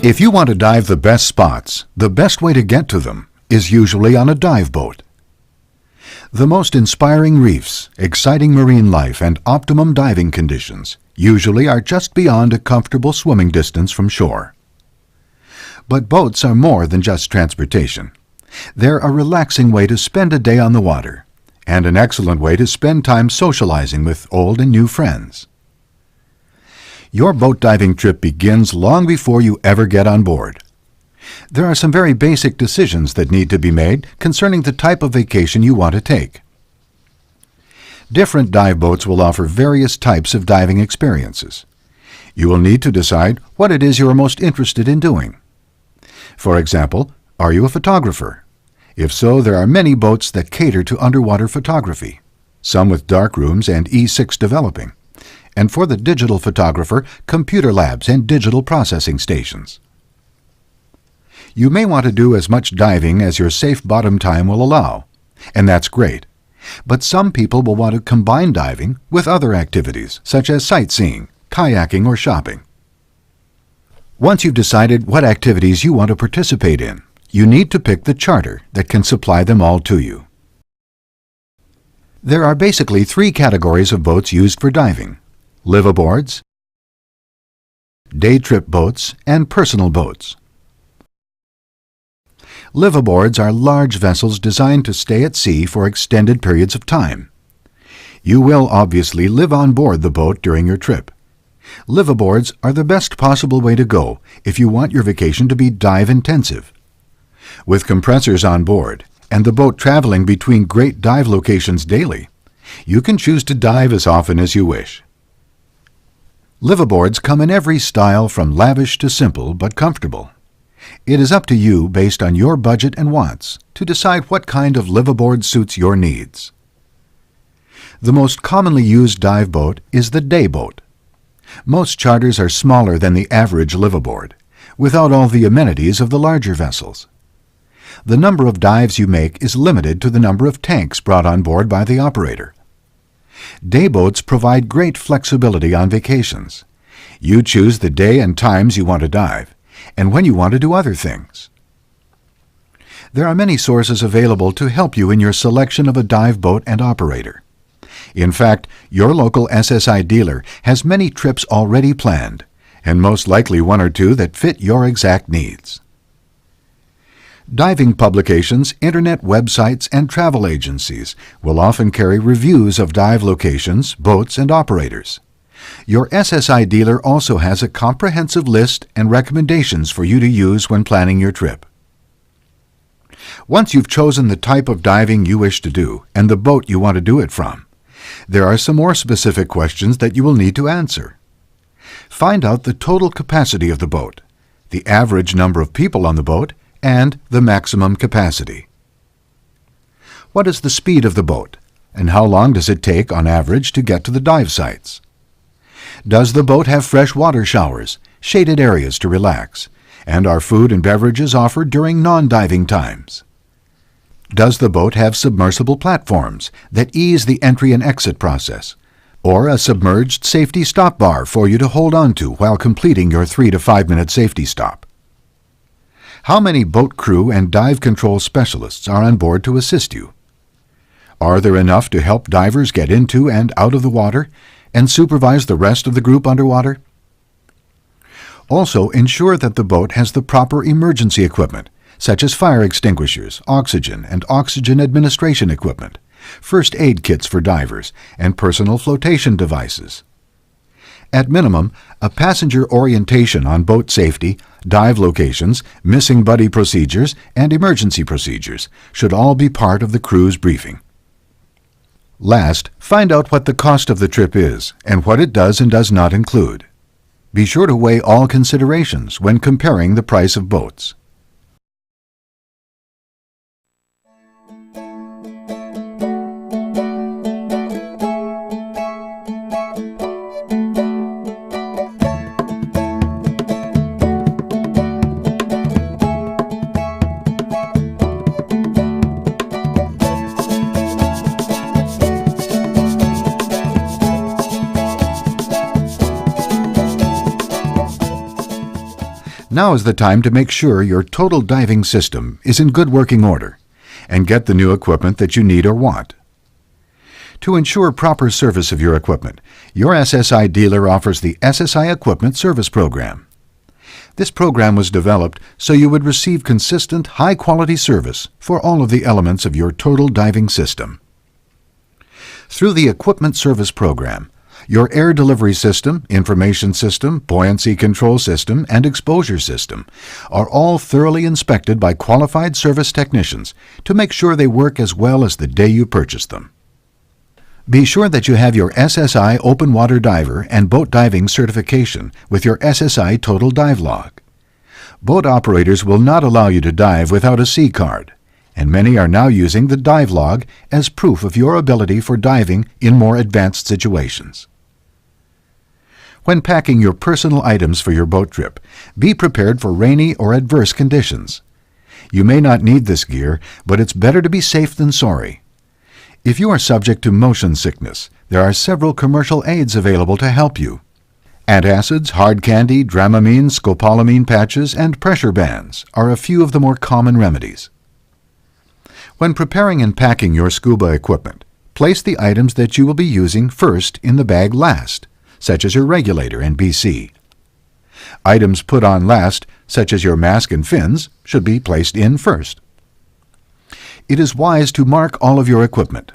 If you want to dive the best spots, the best way to get to them is usually on a dive boat. The most inspiring reefs, exciting marine life, and optimum diving conditions usually are just beyond a comfortable swimming distance from shore. But boats are more than just transportation. They're a relaxing way to spend a day on the water, and an excellent way to spend time socializing with old and new friends. Your boat diving trip begins long before you ever get on board. There are some very basic decisions that need to be made concerning the type of vacation you want to take. Different dive boats will offer various types of diving experiences. You will need to decide what it is you are most interested in doing. For example, are you a photographer? If so, there are many boats that cater to underwater photography, some with dark rooms and E6 developing, and for the digital photographer, computer labs and digital processing stations. You may want to do as much diving as your safe bottom time will allow, and that's great. But some people will want to combine diving with other activities, such as sightseeing, kayaking, or shopping. Once you've decided what activities you want to participate in, you need to pick the charter that can supply them all to you. There are basically three categories of boats used for diving: liveaboards, day trip boats, and personal boats. Liveaboards are large vessels designed to stay at sea for extended periods of time. You will obviously live on board the boat during your trip. Liveaboards are the best possible way to go if you want your vacation to be dive-intensive. With compressors on board and the boat traveling between great dive locations daily, you can choose to dive as often as you wish. Liveaboards come in every style from lavish to simple but comfortable. It is up to you, based on your budget and wants, to decide what kind of liveaboard suits your needs. The most commonly used dive boat is the day boat. Most charters are smaller than the average liveaboard, without all the amenities of the larger vessels. The number of dives you make is limited to the number of tanks brought on board by the operator. Day boats provide great flexibility on vacations. You choose the day and times you want to dive, and when you want to do other things. There are many sources available to help you in your selection of a dive boat and operator. In fact, your local SSI dealer has many trips already planned, and most likely one or two that fit your exact needs. Diving publications, internet websites, and travel agencies will often carry reviews of dive locations, boats, and operators. Your SSI dealer also has a comprehensive list and recommendations for you to use when planning your trip. Once you've chosen the type of diving you wish to do and the boat you want to do it from, there are some more specific questions that you will need to answer. Find out the total capacity of the boat, the average number of people on the boat, and the maximum capacity. What is the speed of the boat, and how long does it take on average to get to the dive sites? Does the boat have fresh water showers, shaded areas to relax, and are food and beverages offered during non-diving times? Does the boat have submersible platforms that ease the entry and exit process, or a submerged safety stop bar for you to hold on to while completing your 3 to 5 minute safety stop? How many boat crew and dive control specialists are on board to assist you? Are there enough to help divers get into and out of the water and supervise the rest of the group underwater? Also, ensure that the boat has the proper emergency equipment, such as fire extinguishers, oxygen and oxygen administration equipment, first aid kits for divers, and personal flotation devices. At minimum, a passenger orientation on boat safety, dive locations, missing buddy procedures, and emergency procedures should all be part of the crew's briefing. Last, find out what the cost of the trip is and what it does and does not include. Be sure to weigh all considerations when comparing the price of boats. Now is the time to make sure your total diving system is in good working order and get the new equipment that you need or want. To ensure proper service of your equipment, your SSI dealer offers the SSI Equipment Service Program. This program was developed so you would receive consistent, high-quality service for all of the elements of your total diving system. Through the Equipment Service Program, your air delivery system, information system, buoyancy control system, and exposure system are all thoroughly inspected by qualified service technicians to make sure they work as well as the day you purchased them. Be sure that you have your SSI Open Water Diver and Boat Diving certification with your SSI Total Dive Log. Boat operators will not allow you to dive without a C card, and many are now using the dive log as proof of your ability for diving in more advanced situations. When packing your personal items for your boat trip, be prepared for rainy or adverse conditions. You may not need this gear, but it's better to be safe than sorry. If you are subject to motion sickness, there are several commercial aids available to help you. Antacids, hard candy, Dramamine, scopolamine patches, and pressure bands are a few of the more common remedies. When preparing and packing your scuba equipment, place the items that you will be using first in the bag last, such as your regulator and BC. Items put on last, such as your mask and fins, should be placed in first. It is wise to mark all of your equipment.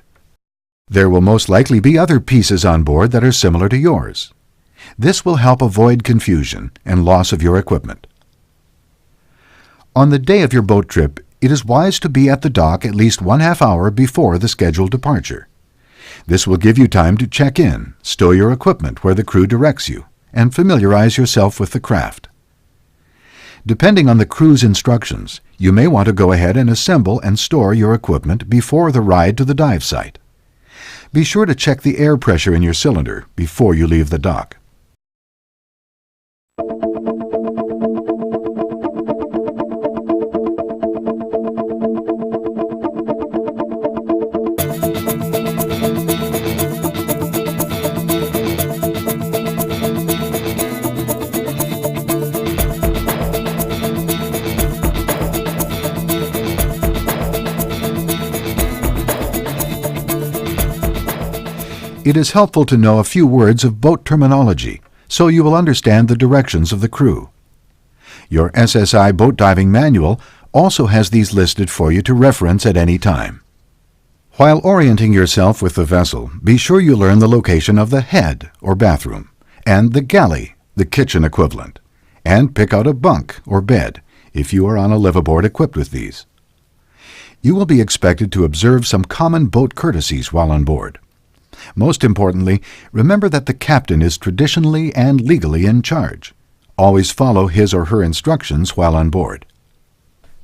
There will most likely be other pieces on board that are similar to yours. This will help avoid confusion and loss of your equipment. On the day of your boat trip, it is wise to be at the dock at least 1/2 hour before the scheduled departure. This will give you time to check in, stow your equipment where the crew directs you, and familiarize yourself with the craft. Depending on the crew's instructions, you may want to go ahead and assemble and store your equipment before the ride to the dive site. Be sure to check the air pressure in your cylinder before you leave the dock. It is helpful to know a few words of boat terminology so you will understand the directions of the crew. Your SSI Boat Diving Manual also has these listed for you to reference at any time. While orienting yourself with the vessel, be sure you learn the location of the head, or bathroom, and the galley, the kitchen equivalent, and pick out a bunk, or bed, if you are on a liveaboard equipped with these. You will be expected to observe some common boat courtesies while on board. Most importantly, remember that the captain is traditionally and legally in charge. Always follow his or her instructions while on board.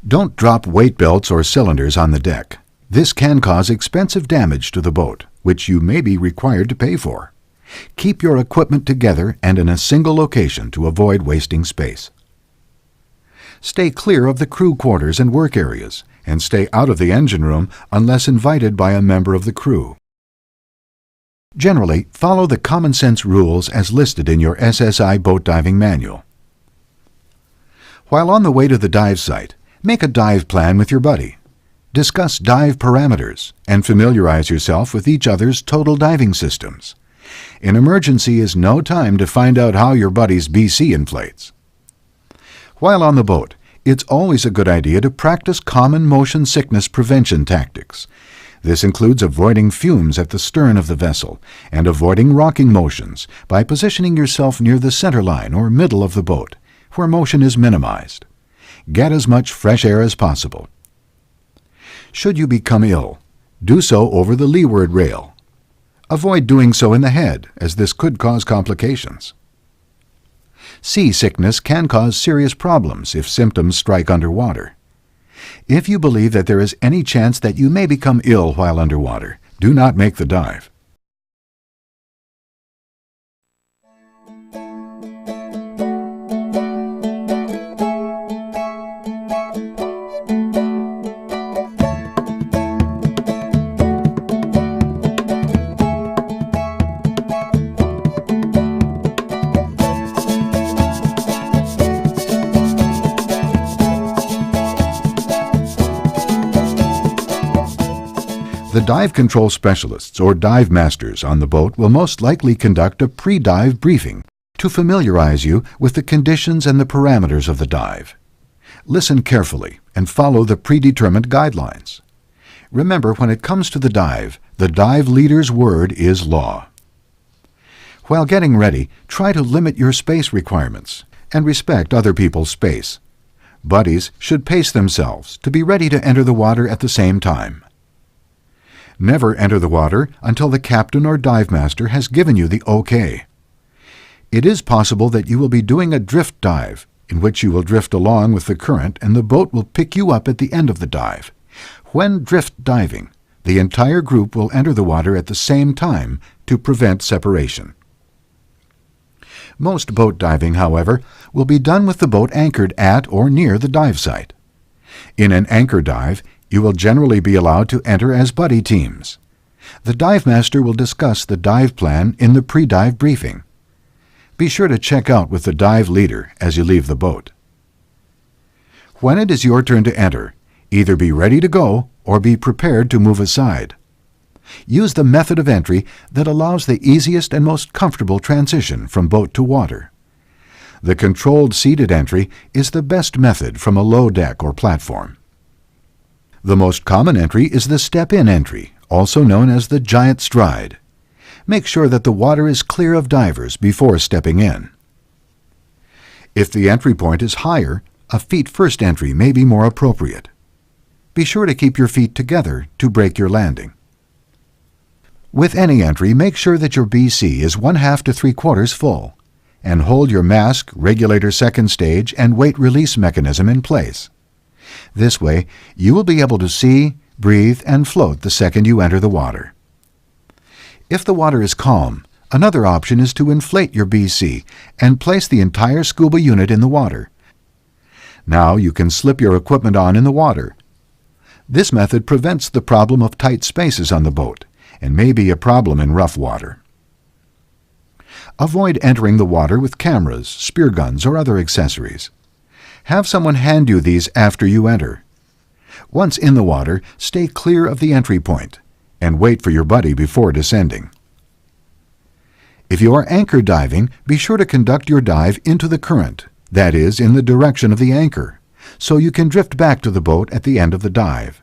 Don't drop weight belts or cylinders on the deck. This can cause expensive damage to the boat, which you may be required to pay for. Keep your equipment together and in a single location to avoid wasting space. Stay clear of the crew quarters and work areas, and stay out of the engine room unless invited by a member of the crew. Generally, follow the common sense rules as listed in your SSI Boat Diving Manual. While on the way to the dive site, make a dive plan with your buddy. Discuss dive parameters and familiarize yourself with each other's total diving systems. An emergency is no time to find out how your buddy's BC inflates. While on the boat, it's always a good idea to practice common motion sickness prevention tactics. This includes avoiding fumes at the stern of the vessel and avoiding rocking motions by positioning yourself near the center line or middle of the boat, where motion is minimized. Get as much fresh air as possible. Should you become ill, do so over the leeward rail. Avoid doing so in the head, as this could cause complications. Seasickness can cause serious problems if symptoms strike underwater. If you believe that there is any chance that you may become ill while underwater, do not make the dive. The dive control specialists or dive masters on the boat will most likely conduct a pre-dive briefing to familiarize you with the conditions and the parameters of the dive. Listen carefully and follow the predetermined guidelines. Remember, when it comes to the dive leader's word is law. While getting ready, try to limit your space requirements and respect other people's space. Buddies should pace themselves to be ready to enter the water at the same time. Never enter the water until the captain or dive master has given you the okay. It is possible that you will be doing a drift dive, in which you will drift along with the current and the boat will pick you up at the end of the dive. When drift diving, the entire group will enter the water at the same time to prevent separation. Most boat diving, however, will be done with the boat anchored at or near the dive site. In an anchor dive, you will generally be allowed to enter as buddy teams. The dive master will discuss the dive plan in the pre-dive briefing. Be sure to check out with the dive leader as you leave the boat. When it is your turn to enter, either be ready to go or be prepared to move aside. Use the method of entry that allows the easiest and most comfortable transition from boat to water. The controlled seated entry is the best method from a low deck or platform. The most common entry is the step-in entry, also known as the giant stride. Make sure that the water is clear of divers before stepping in. If the entry point is higher, a feet-first entry may be more appropriate. Be sure to keep your feet together to break your landing. With any entry, make sure that your BC is 1/2 to 3/4 full, and hold your mask, regulator second stage, and weight release mechanism in place. This way, you will be able to see, breathe, and float the second you enter the water. If the water is calm, another option is to inflate your BC and place the entire scuba unit in the water. Now you can slip your equipment on in the water. This method prevents the problem of tight spaces on the boat and may be a problem in rough water. Avoid entering the water with cameras, spear guns, or other accessories. Have someone hand you these after you enter. Once in the water, stay clear of the entry point and wait for your buddy before descending. If you are anchor diving, be sure to conduct your dive into the current, that is, in the direction of the anchor, so you can drift back to the boat at the end of the dive.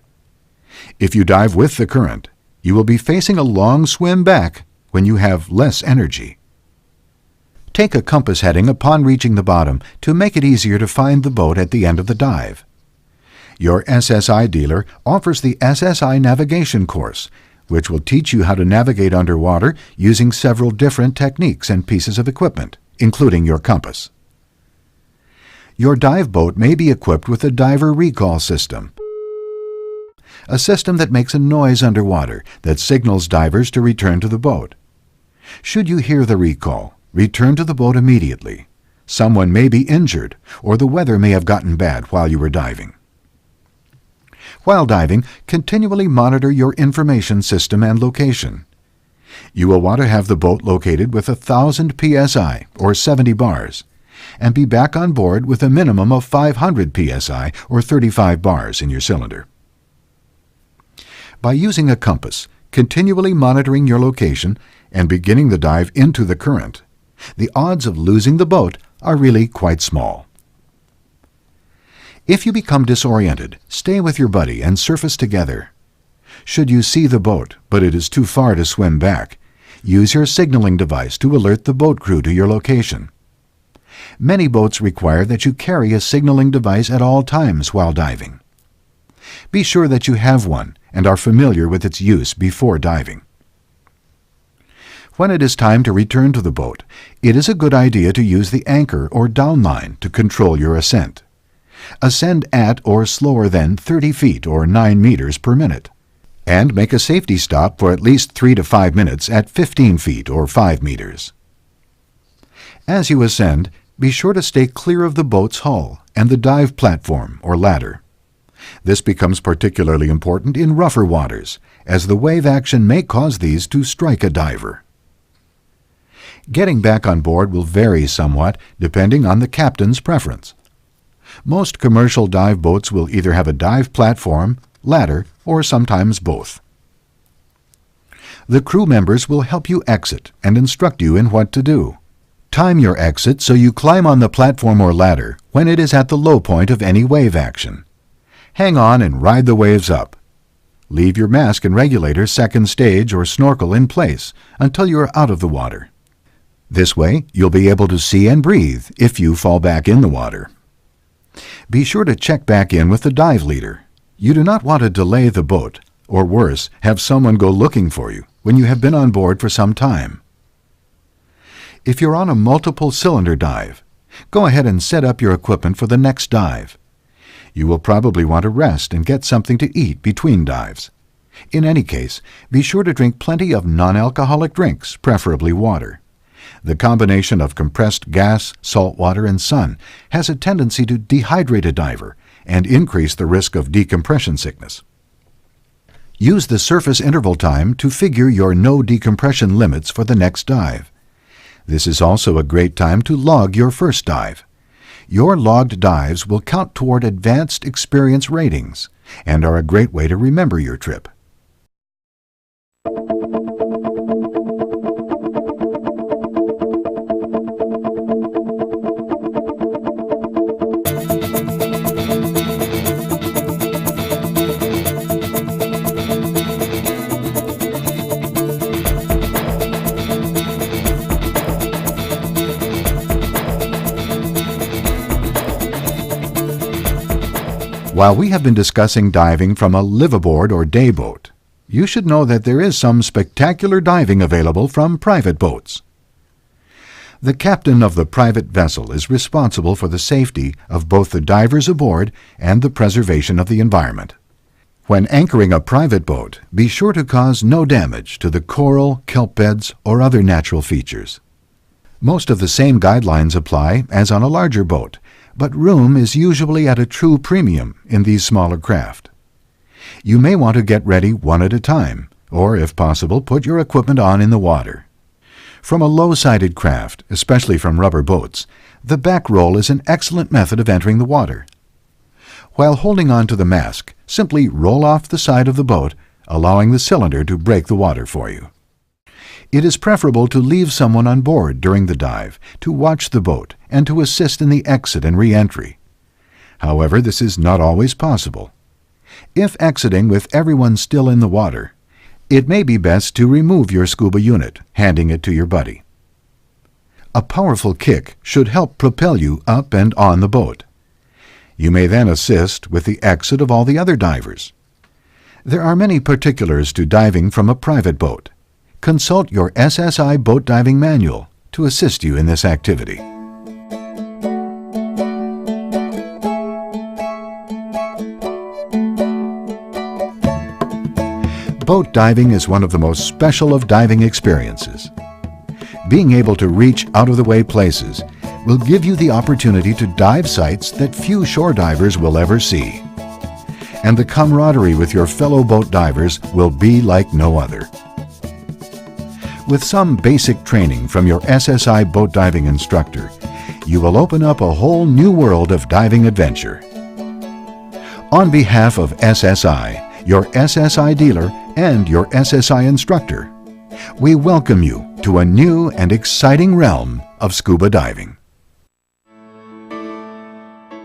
If you dive with the current, you will be facing a long swim back when you have less energy. Take a compass heading upon reaching the bottom to make it easier to find the boat at the end of the dive. Your SSI dealer offers the SSI navigation course, which will teach you how to navigate underwater using several different techniques and pieces of equipment, including your compass. Your dive boat may be equipped with a diver recall system, a system that makes a noise underwater that signals divers to return to the boat. Should you hear the recall, return to the boat immediately. Someone may be injured, or the weather may have gotten bad while you were diving. While diving, continually monitor your information system and location. You will want to have the boat located with 1,000 psi, or 70 bars, and be back on board with a minimum of 500 psi, or 35 bars in your cylinder. By using a compass, continually monitoring your location, and beginning the dive into the current, the odds of losing the boat are really quite small. If you become disoriented, stay with your buddy and surface together. Should you see the boat, but it is too far to swim back, use your signaling device to alert the boat crew to your location. Many boats require that you carry a signaling device at all times while diving. Be sure that you have one and are familiar with its use before diving. When it is time to return to the boat, it is a good idea to use the anchor or downline to control your ascent. Ascend at or slower than 30 feet or 9 meters per minute, and make a safety stop for at least 3 to 5 minutes at 15 feet or 5 meters. As you ascend, be sure to stay clear of the boat's hull and the dive platform or ladder. This becomes particularly important in rougher waters, as the wave action may cause these to strike a diver. Getting back on board will vary somewhat depending on the captain's preference. Most commercial dive boats will either have a dive platform, ladder, or sometimes both. The crew members will help you exit and instruct you in what to do. Time your exit so you climb on the platform or ladder when it is at the low point of any wave action. Hang on and ride the waves up. Leave your mask and regulator second stage or snorkel in place until you are out of the water. This way, you'll be able to see and breathe if you fall back in the water. Be sure to check back in with the dive leader. You do not want to delay the boat, or worse, have someone go looking for you when you have been on board for some time. If you're on a multiple cylinder dive, go ahead and set up your equipment for the next dive. You will probably want to rest and get something to eat between dives. In any case, be sure to drink plenty of non-alcoholic drinks, preferably water. The combination of compressed gas, salt water, and sun has a tendency to dehydrate a diver and increase the risk of decompression sickness. Use the surface interval time to figure your no decompression limits for the next dive. This is also a great time to log your first dive. Your logged dives will count toward advanced experience ratings and are a great way to remember your trip. While we have been discussing diving from a liveaboard or day boat, you should know that there is some spectacular diving available from private boats. The captain of the private vessel is responsible for the safety of both the divers aboard and the preservation of the environment. When anchoring a private boat, be sure to cause no damage to the coral, kelp beds, or other natural features. Most of the same guidelines apply as on a larger boat, but room is usually at a true premium in these smaller craft. You may want to get ready one at a time, or if possible, put your equipment on in the water. From a low-sided craft, especially from rubber boats, the back roll is an excellent method of entering the water. While holding on to the mask, simply roll off the side of the boat, allowing the cylinder to break the water for you. It is preferable to leave someone on board during the dive to watch the boat and to assist in the exit and re-entry. However, this is not always possible. If exiting with everyone still in the water, it may be best to remove your scuba unit, handing it to your buddy. A powerful kick should help propel you up and on the boat. You may then assist with the exit of all the other divers. There are many particulars to diving from a private boat. Consult your SSI Boat Diving Manual to assist you in this activity. Boat diving is one of the most special of diving experiences. Being able to reach out-of-the-way places will give you the opportunity to dive sites that few shore divers will ever see. And the camaraderie with your fellow boat divers will be like no other. With some basic training from your SSI boat diving instructor, you will open up a whole new world of diving adventure. On behalf of SSI, your SSI dealer, and your SSI instructor, we welcome you to a new and exciting realm of scuba diving.